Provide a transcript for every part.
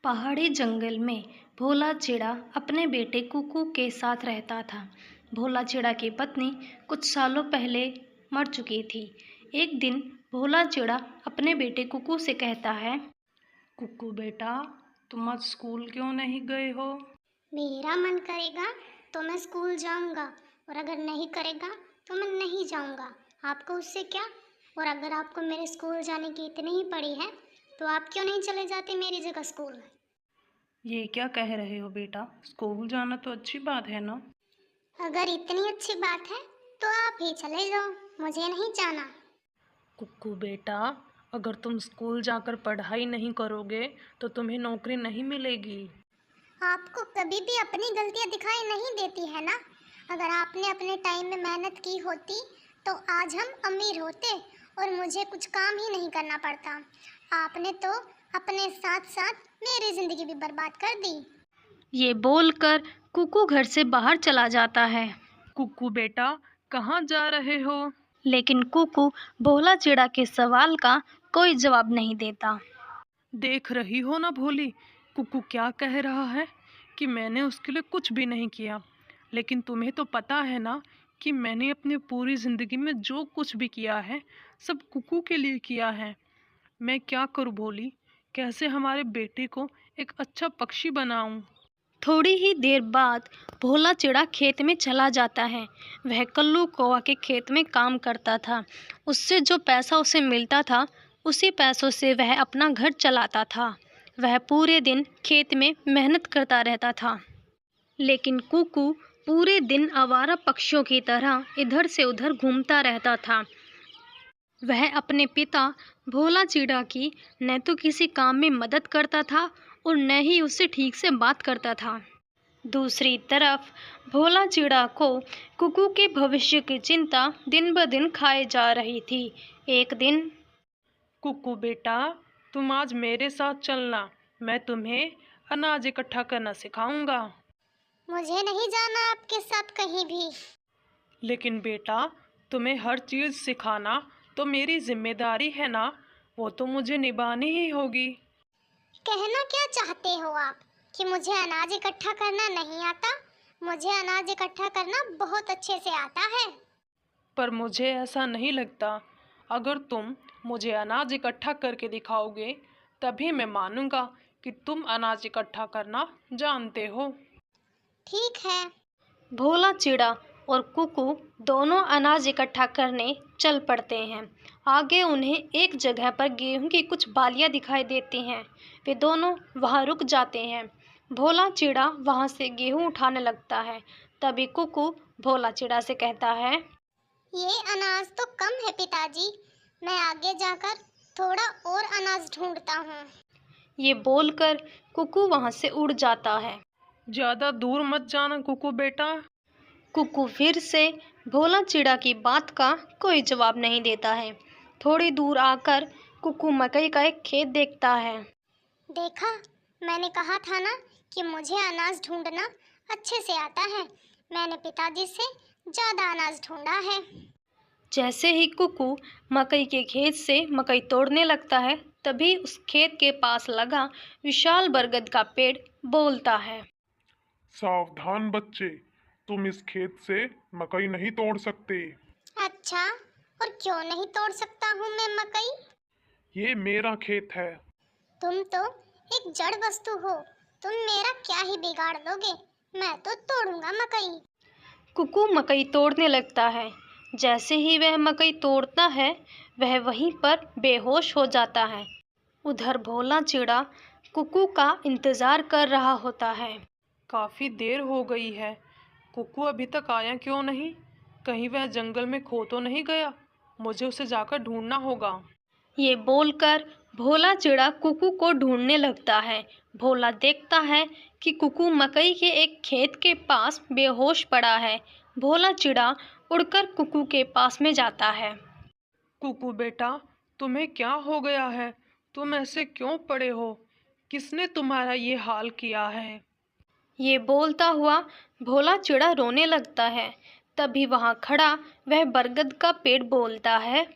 पहाड़ी जंगल में भोला चिड़ा अपने बेटे कुकू के साथ रहता था। भोला चिड़ा की पत्नी कुछ सालों पहले मर चुकी थी। एक दिन भोला चिड़ा अपने बेटे कुकू से कहता है, कुकू बेटा, तुम आज स्कूल क्यों नहीं गए हो? मेरा मन करेगा तो मैं स्कूल जाऊंगा और अगर नहीं करेगा तो मैं नहीं जाऊंगा। आपको उससे क्या? और अगर आपको मेरे स्कूल जाने की इतनी ही पड़ी है तो आप क्यों नहीं चले जाते मेरी जगह स्कूल? ये क्या कह रहे हो बेटा? स्कूल जाना तो अच्छी बात है ना। अगर इतनी अच्छी बात है तो आप ही चले जाओ, मुझे नहीं जाना। कुकू बेटा, अगर तुम स्कूल जाकर पढ़ाई नहीं करोगे तो तुम्हें नौकरी नहीं मिलेगी। आपको कभी भी अपनी गलतियां दिखाई नहीं देती है ना। अगर आपने अपने टाइम में मेहनत की होती तो आज हम अमीर होते और मुझे कुछ काम ही नहीं करना पड़ता। आपने तो अपने साथ साथ मेरी जिंदगी भी बर्बाद कर दी। ये बोलकर कुकू घर से बाहर चला जाता है। कुकू बेटा, कहाँ जा रहे हो? लेकिन कुकू भोला चिड़ा के सवाल का कोई जवाब नहीं देता। देख रही हो ना भोली, कुकू क्या कह रहा है कि मैंने उसके लिए कुछ भी नहीं किया। लेकिन तुम्हें तो पता है ना कि मैंने अपनी पूरी ज़िंदगी में जो कुछ भी किया है सब कुकू के लिए किया है। मैं क्या करूँ भोली? कैसे हमारे बेटे को एक अच्छा पक्षी बनाऊं? थोड़ी ही देर बाद भोला चिड़ा खेत में चला जाता है। वह कल्लू कौवा के खेत में काम करता था। उससे जो पैसा उसे मिलता था, उसी पैसों से वह अपना घर चलाता था। वह पूरे दिन खेत में मेहनत करता रहता था। लेकिन कुकू पूरे दिन आवारा पक्षियों की तरह इधर से उधर घूमता रहता था। वह अपने पिता भोला चिड़ा की न तो किसी काम में मदद करता था और न ही उससे ठीक से बात करता था। दूसरी तरफ भोला चिड़ा को कुकू के भविष्य की चिंता दिन ब दिन खाए जा रही थी। एक दिन, कुकू बेटा, तुम आज मेरे साथ चलना। मैं तुम्हें अनाज इकट्ठा करना सिखाऊंगा। मुझे नहीं जाना आपके साथ कहीं भी। लेकिन बेटा, तुम्हें हर चीज़ सिखाना तो मेरी जिम्मेदारी है ना। वो तो मुझे निभानी ही होगी। कहना क्या चाहते हो आप कि मुझे अनाज इकट्ठा करना नहीं आता? मुझे अनाज इकट्ठा करना बहुत अच्छे से आता है। पर मुझे ऐसा नहीं लगता। अगर तुम मुझे अनाज इकट्ठा करके दिखाओगे तभी मैं मानूंगा कि तुम अनाज इकट्ठा करना जानते हो। ठीक है। भोला चिड़ा और कुकू दोनों अनाज इकट्ठा करने चल पड़ते हैं। आगे उन्हें एक जगह पर गेहूं की कुछ बालियां दिखाई देती हैं। वे दोनों वहां रुक जाते हैं। भोला चिड़ा वहां से गेहूं उठाने लगता है। तभी कुकू भोला चिड़ा से कहता है, ये अनाज तो कम है पिताजी, मैं आगे जाकर थोड़ा और अनाज ढूंढता हूँ। ये बोलकर कुकू वहां से उड़ जाता है। ज्यादा दूर मत जाना कुकू बेटा। कुकू फिर से भोला चिड़ा की बात का कोई जवाब नहीं देता है। थोड़ी दूर आकर कुकू मकई का एक खेत देखता है। देखा, मैंने कहा था ना कि मुझे अनाज ढूंढना अच्छे से आता है। मैंने पिताजी से ज्यादा अनाज ढूंढा है। जैसे ही कुकू मकई के खेत से मकई तोड़ने लगता है, तभी उस खेत के पास लगा विशाल बरगद का पेड़ बोलता है, सावधान बच्चे, तुम इस खेत से मकई नहीं तोड़ सकते। अच्छा, और क्यों नहीं तोड़ सकता हूँ मैं मकई? ये मेरा खेत है। तुम तो एक जड़ वस्तु हो, तुम मेरा क्या ही बिगाड़ दोगे? मैं तो तोड़ूंगा मकई। कुकू मकई तोड़ने लगता है। जैसे ही वह मकई तोड़ता है, वह वहीं पर बेहोश हो जाता है। उधर भोला चिड़ा कुकू का इंतजार कर रहा होता है। काफी देर हो गई है, कुकू अभी तक आया क्यों नहीं? कहीं वह जंगल में खो तो नहीं गया? मुझे उसे जाकर ढूंढना होगा। ये बोलकर भोला चिड़ा कुकू को ढूंढने लगता है। भोला देखता है कि कुकू मकई के एक खेत के पास बेहोश पड़ा है। भोला चिड़ा उड़कर कुकू के पास में जाता है। कुकू बेटा, तुम्हें क्या हो गया है? तुम ऐसे क्यों पड़े हो? किसने तुम्हारा ये हाल किया है? ये बोलता हुआ भोला चिड़ा रोने लगता है। तभी वहां खड़ा वह बरगद का पेड़ बोलता है,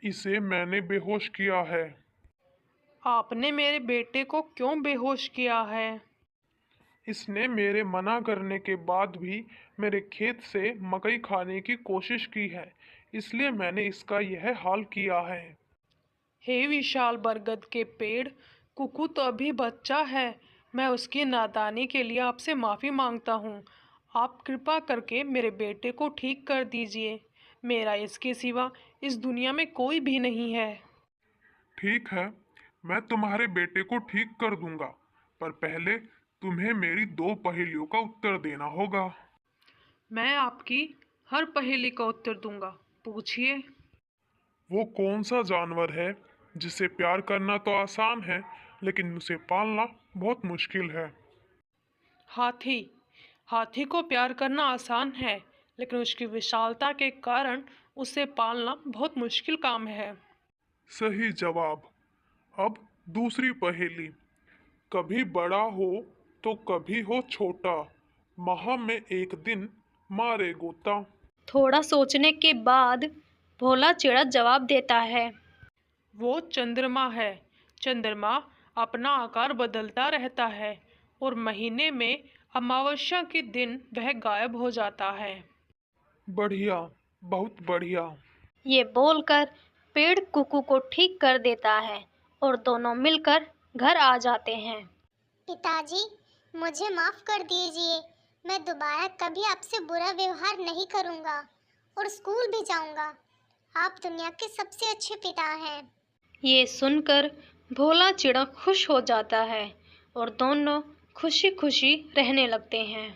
इसे मैंने बेहोश किया है। आपने मेरे बेटे को क्यों बेहोश किया है? इसने मेरे मना करने के बाद भी मेरे खेत से मकई खाने की कोशिश की है, इसलिए मैंने इसका यह हाल किया है। हे विशाल बरगद के पेड़, कुकू तो अभी बच्चा है। मैं उसकी नादानी के लिए आपसे माफ़ी मांगता हूँ। आप कृपा करके मेरे बेटे को ठीक कर दीजिए। मेरा इसके सिवा इस दुनिया में कोई भी नहीं है। ठीक है, मैं तुम्हारे बेटे को ठीक कर दूंगा, पर पहले तुम्हें मेरी 2 पहेलियों का उत्तर देना होगा। मैं आपकी हर पहेली का उत्तर दूंगा। पूछिए। वो कौन सा जानवर है जिसे प्यार करना तो आसान है, लेकिन उसे पालना बहुत मुश्किल है? हाथी। हाथी को प्यार करना आसान है, लेकिन उसकी विशालता के कारण उसे पालना बहुत मुश्किल काम है। सही जवाब। अब दूसरी पहेली। कभी बड़ा हो तो कभी हो छोटा, माह में एक दिन मारे गोता। थोड़ा सोचने के बाद भोला चिड़ा जवाब देता है। वो चंद्रमा है। चंद्रमा अपना आकार बदलता रहता है और महीने में अमावस्या के दिन वह गायब हो जाता है। बढ़िया, बहुत बढ़िया। ये बोलकर पेड़ कुकू को ठीक कर देता है और दोनों मिलकर घर आ जाते हैं। पिताजी, मुझे माफ कर दीजिए। मैं दोबारा कभी आपसे बुरा व्यवहार नहीं करूँगा और स्कूल भी जाऊँगा। आप दुनिया के सबसे अच्छे पिता हैं। ये सुनकर भोला चिड़ा खुश हो जाता है और दोनों खुशी खुशी रहने लगते हैं।